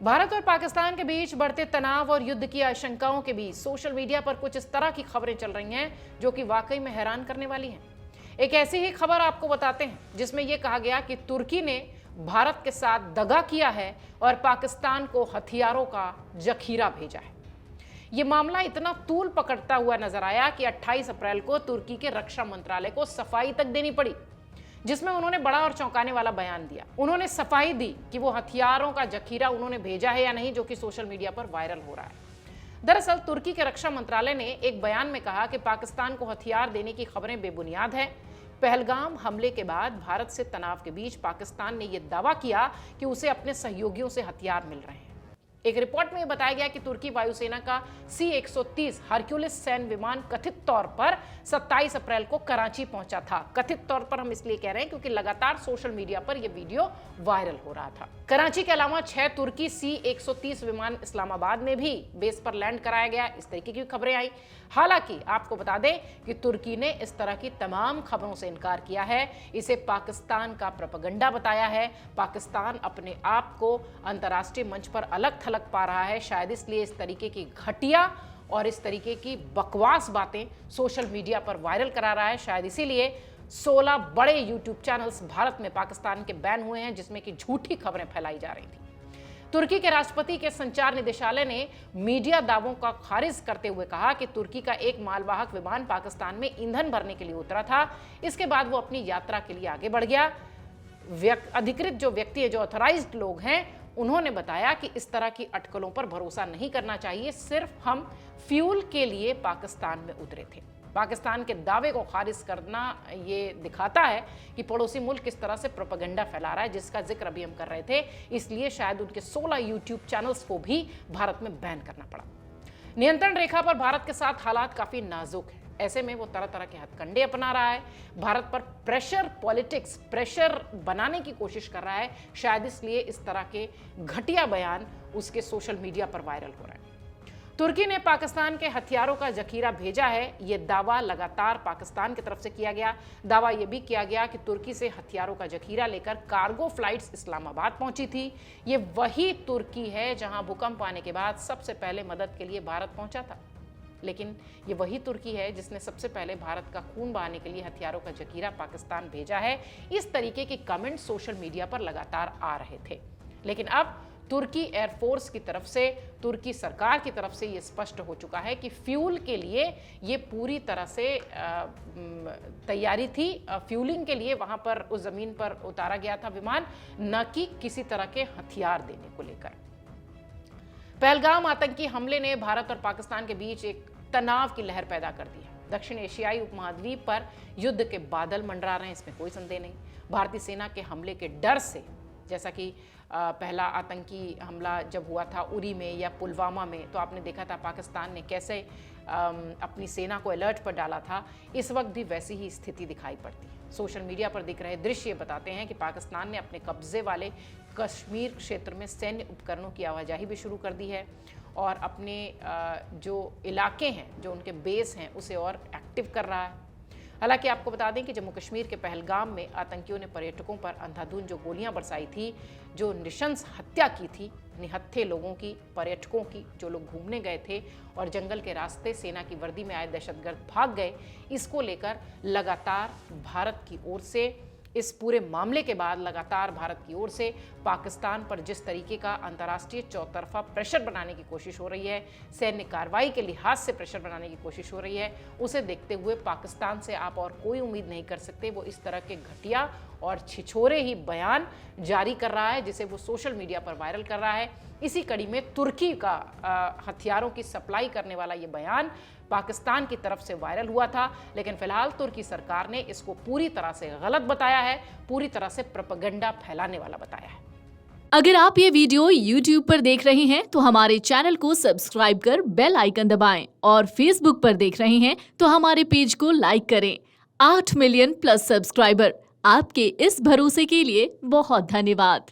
भारत और पाकिस्तान के बीच बढ़ते तनाव और युद्ध की आशंकाओं के बीच सोशल मीडिया पर कुछ इस तरह की खबरें चल रही हैं जो कि वाकई में हैरान करने वाली हैं। एक ऐसी ही खबर आपको बताते हैं जिसमें यह कहा गया कि तुर्की ने भारत के साथ दगा किया है और पाकिस्तान को हथियारों का जखीरा भेजा है। यह मामला इतना तूल पकड़ता हुआ नजर आया कि 28 अप्रैल को तुर्की के रक्षा मंत्रालय को सफाई तक देनी पड़ी, जिसमें उन्होंने बड़ा और चौंकाने वाला बयान दिया। उन्होंने सफाई दी कि वो हथियारों का जखीरा उन्होंने भेजा है या नहीं, जो कि सोशल मीडिया पर वायरल हो रहा है। दरअसल तुर्की के रक्षा मंत्रालय ने एक बयान में कहा कि पाकिस्तान को हथियार देने की खबरें बेबुनियाद हैं। पहलगाम हमले के बाद भारत से तनाव के बीच पाकिस्तान ने यह दावा किया कि उसे अपने सहयोगियों से हथियार मिल रहे हैं। एक रिपोर्ट में यह बताया गया कि तुर्की वायुसेना का C-130 हरक्यूलिस सैन्य विमान कथित तौर पर 27 अप्रैल को कराची पहुंचा था। कथित तौर पर हम इसलिए कह रहे हैं क्योंकि लगातार सोशल मीडिया पर यह वीडियो वायरल हो रहा था। कराची के अलावा 6 तुर्की C-130 विमान इस्लामाबाद में भी बेस पर लैंड कराया गया, इस तरीके की खबरें आई। हालांकि आपको बता दें कि तुर्की ने इस तरह की तमाम खबरों से इनकार किया है, इसे पाकिस्तान का प्रोपेगेंडा बताया है। पाकिस्तान अपने आप को अंतर्राष्ट्रीय मंच पर अलग थलग पा रहा है, शायद इसलिए इस तरीके की घटिया और इस तरीके की बकवास बातें सोशल मीडिया पर वायरल करा रहा है। शायद इसीलिए 16 बड़े यूट्यूब चैनल्स भारत में पाकिस्तान के बैन हुए हैं, जिसमें कि झूठी खबरें फैलाई जा रही थी। तुर्की के राष्ट्रपति के संचार निदेशालय ने मीडिया दावों का खारिज करते हुए कहा कि तुर्की का एक मालवाहक विमान पाकिस्तान में ईंधन भरने के लिए उतरा था। इसके बाद वो अपनी यात्रा के लिए आगे बढ़ गया। अधिकृत जो व्यक्ति है, जो ऑथराइज्ड लोग हैं, उन्होंने बताया कि इस तरह की अटकलों पर भरोसा नहीं करना चाहिए, सिर्फ हम फ्यूल के लिए पाकिस्तान में उतरे थे। पाकिस्तान के दावे को खारिज करना ये दिखाता है कि पड़ोसी मुल्क किस तरह से प्रोपेगेंडा फैला रहा है, जिसका जिक्र अभी हम कर रहे थे। इसलिए शायद उनके 16 यूट्यूब चैनल्स को भी भारत में बैन करना पड़ा। नियंत्रण रेखा पर भारत के साथ हालात काफी नाजुक है। ऐसे में वो तरह तरह के हथकंडे अपना रहा है, भारत पर प्रेशर पॉलिटिक्स, प्रेशर बनाने की कोशिश कर रहा है। शायद इसलिए इस तरह के घटिया बयान उसके सोशल मीडिया पर वायरल हो रहा है। तुर्की ने पाकिस्तान के हथियारों का जखीरा भेजा है, यह दावा लगातार पाकिस्तान की तरफ से किया गया। दावा यह भी किया गया कि तुर्की से हथियारों का जखीरा लेकर कार्गो फ्लाइट्स इस्लामाबाद पहुंची थी। यह वही तुर्की है जहां भूकंप आने के बाद सबसे पहले मदद के लिए भारत पहुंचा था। लेकिन ये वही तुर्की है जिसने सबसे पहले भारत का खून बहाने के लिए हथियारों का जखीरा पाकिस्तान भेजा है। इस तरीके के कमेंट सोशल मीडिया पर लगातार आ रहे थे, लेकिन अब तुर्की एयरफोर्स की तरफ से, तुर्की सरकार की तरफ से ये स्पष्ट हो चुका है कि फ्यूल के लिए ये पूरी तरह से तैयारी थी। फ्यूलिंग के लिए वहां पर उस जमीन पर उतारा गया था विमान, न कि किसी तरह के हथियार देने को लेकर। पहलगाम आतंकी हमले ने भारत और पाकिस्तान के बीच एक तनाव की लहर पैदा कर दी है। दक्षिण एशियाई उपमहाद्वीप पर युद्ध के बादल मंडरा रहे हैं, इसमें कोई संदेह नहीं। भारतीय सेना के हमले के डर से, जैसा कि पहला आतंकी हमला जब हुआ था उरी में या पुलवामा में, तो आपने देखा था पाकिस्तान ने कैसे अपनी सेना को अलर्ट पर डाला था। इस वक्त भी वैसी ही स्थिति दिखाई पड़ती है। सोशल मीडिया पर दिख रहे दृश्य बताते हैं कि पाकिस्तान ने अपने कब्जे वाले कश्मीर क्षेत्र में सैन्य उपकरणों की आवाजाही भी शुरू कर दी है और अपने जो इलाके हैं, जो उनके बेस हैं, उसे और एक्टिव कर रहा है। हालांकि आपको बता दें कि जम्मू कश्मीर के पहलगाम में आतंकियों ने पर्यटकों पर अंधाधुंध जो गोलियां बरसाई थी, जो नृशंस हत्या की थी निहत्थे लोगों की, पर्यटकों की, जो लोग घूमने गए थे और जंगल के रास्ते सेना की वर्दी में आए दहशतगर्द भाग गए, इसको लेकर लगातार भारत की ओर से, इस पूरे मामले के बाद लगातार भारत की ओर से पाकिस्तान पर जिस तरीके का अंतर्राष्ट्रीय चौतरफा प्रेशर बनाने की कोशिश हो रही है, सैन्य कार्रवाई के लिहाज से प्रेशर बनाने की कोशिश हो रही है, उसे देखते हुए पाकिस्तान से आप और कोई उम्मीद नहीं कर सकते वो इस तरह के घटिया और छिछोरे ही बयान जारी कर रहा है, जिसे वो सोशल मीडिया पर वायरल कर रहा है। इसी कड़ी में तुर्की का हथियारों की सप्लाई करने वाला ये बयान पाकिस्तान की तरफ से वायरल हुआ था, लेकिन फिलहाल तुर्की सरकार ने इसको पूरी तरह से गलत बताया है, पूरी तरह से प्रोपेगेंडा फैलाने वाला बताया है। अगर आप ये वीडियो YouTube पर देख रहे हैं तो हमारे चैनल को सब्सक्राइब कर बेल आइकन दबाएं और Facebook पर देख रहे हैं तो हमारे पेज को लाइक करें। 8 मिलियन प्लस सब्सक्राइबर, आपके इस भरोसे के लिए बहुत धन्यवाद।